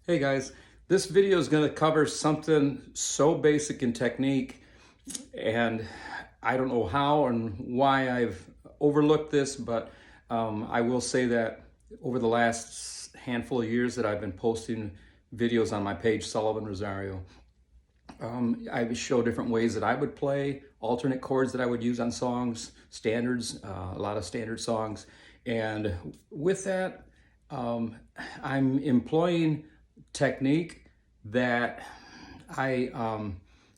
Hey guys, this video is going to cover something so basic in technique, and I don't know how and why I've overlooked this, but I will say that over the last handful of years that I've been posting videos on my page, Sullivan Rosario, I show different ways that I would play, alternate chords that I would use on songs, standards, a lot of standard songs, and with that, I'm employing technique that I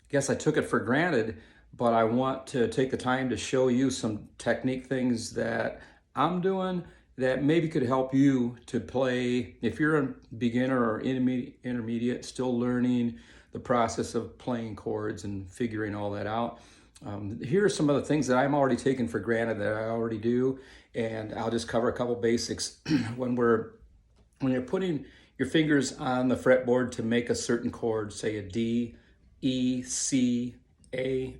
guess I took it for granted, but I want to take the time to show you some technique things that I'm doing that maybe could help you to play if you're a beginner or intermediate, still learning the process of playing chords and figuring all that out. Here are some of the things that I'm already taking for granted that I already do, and I'll just cover a couple basics. when you're putting your fingers on the fretboard to make a certain chord, say a D, E, C, A.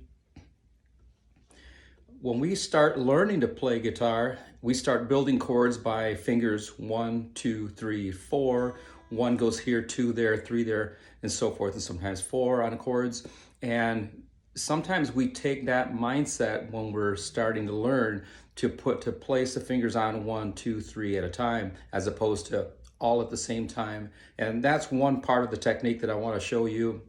When we start learning to play guitar, we start building chords by fingers 1, 2, 3, 4. 1 goes here, 2 there, 3 there, and so forth, and sometimes 4 on chords. And sometimes we take that mindset when we're starting to learn to place the fingers on 1, 2, 3 at a time, as opposed to all at the same time. And that's one part of the technique that I want to show you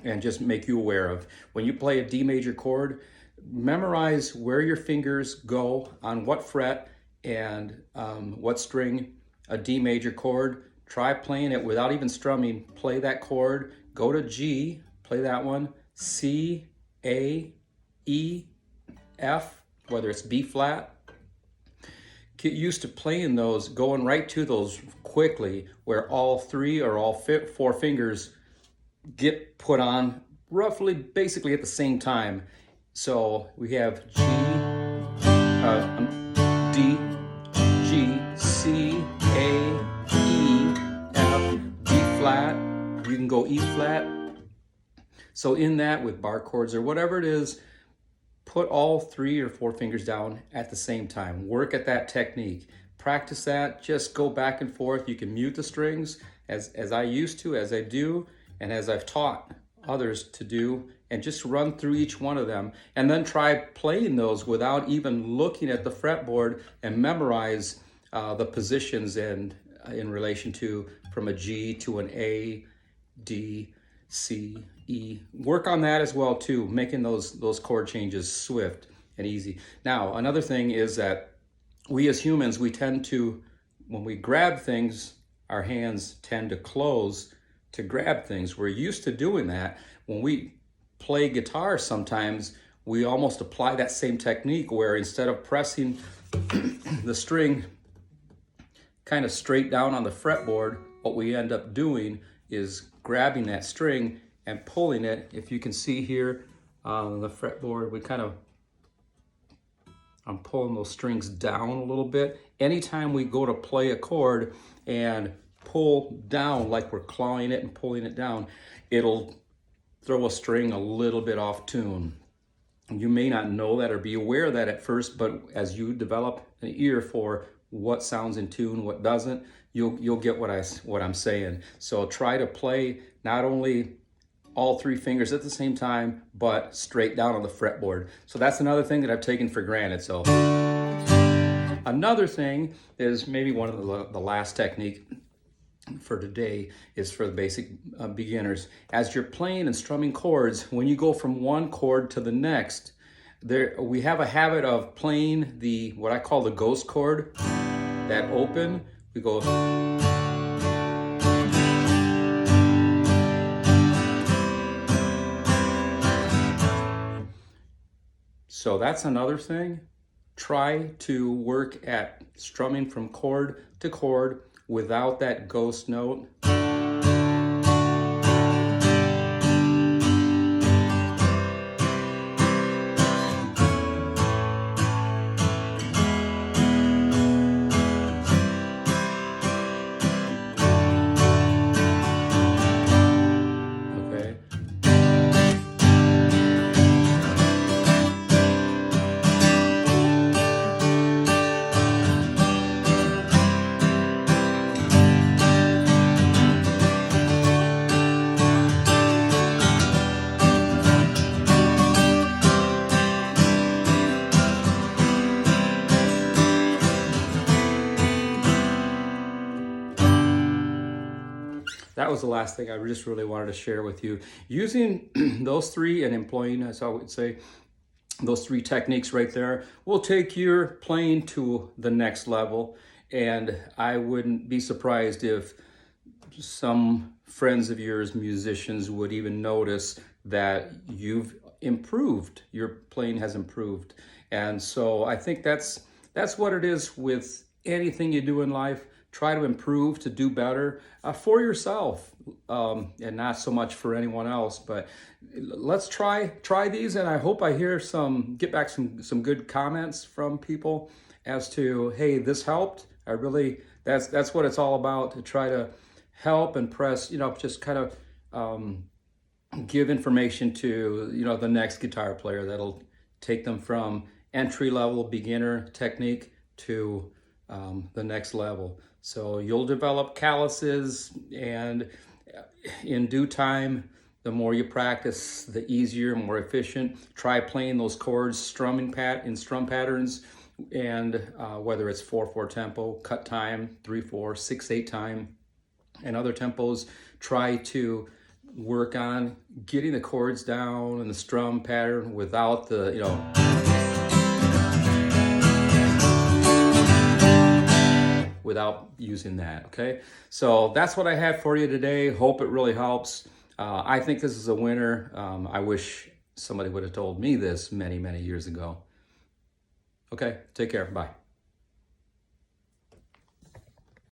and just make you aware of. When you play a D major chord, memorize where your fingers go on what fret and what string. A D major chord, try playing it without even strumming. Play that chord, go to G, play that one, C, A, E, F, whether it's B flat. Get used to playing those, going right to those quickly, where all 3 or all 4 fingers get put on roughly, basically at the same time. So we have G, D, G, C, A, E, F, B flat. You can go E flat. So in that, with bar chords or whatever it is, put all 3 or 4 fingers down at the same time. Work at that technique. Practice that. Just go back and forth. You can mute the strings as I used to, as I do, and as I've taught others to do, and just run through each one of them. And then try playing those without even looking at the fretboard, and memorize the positions and in relation to from a G to an A, D, C, E. Work on that as well too, making those chord changes swift and easy. Now, another thing is that we as humans, we tend to, when we grab things, our hands tend to close to grab things. We're used to doing that. When we play guitar, sometimes we almost apply that same technique, where instead of pressing the string kind of straight down on the fretboard, what we end up doing is grabbing that string and pulling it. If you can see here on the fretboard, I'm pulling those strings down a little bit. Anytime we go to play a chord and pull down, like we're clawing it and pulling it down, it'll throw a string a little bit off tune. You may not know that or be aware of that at first, but as you develop an ear for what sounds in tune, what doesn't, you'll get what I'm saying. So try to play not only all 3 fingers at the same time, but straight down on the fretboard. So that's another thing that I've taken for granted. So another thing is, maybe one of the last technique for today is for the basic beginners. As you're playing and strumming chords, when you go from one chord to the next, we have a habit of playing what I call the ghost chord, that open. We go. So that's another thing. Try to work at strumming from chord to chord without that ghost note. that was the last thing I just really wanted to share with you. Using those three and employing, as I would say, those three techniques right there will take your playing to the next level. And I wouldn't be surprised if some friends of yours, musicians, would even notice that you've improved, your playing has improved. And so I think that's what it is with anything you do in life. Try to improve, to do better for yourself, and not so much for anyone else. But let's try these, and I hope I get back some good comments from people as to, hey, this helped. I really, that's what it's all about, to try to help and press, just kind of give information to, the next guitar player that'll take them from entry level beginner technique to the next level. So you'll develop calluses, and in due time, the more you practice, the easier, more efficient. Try playing those chords, strumming in strum patterns, and whether it's 4/4 tempo, cut time, 3/4, 6/8 time, and other tempos. Try to work on getting the chords down and the strum pattern without the, without using that, okay? So that's what I have for you today. Hope it really helps. I think this is a winner. I wish somebody would have told me this many, many years ago. Okay, take care. Bye.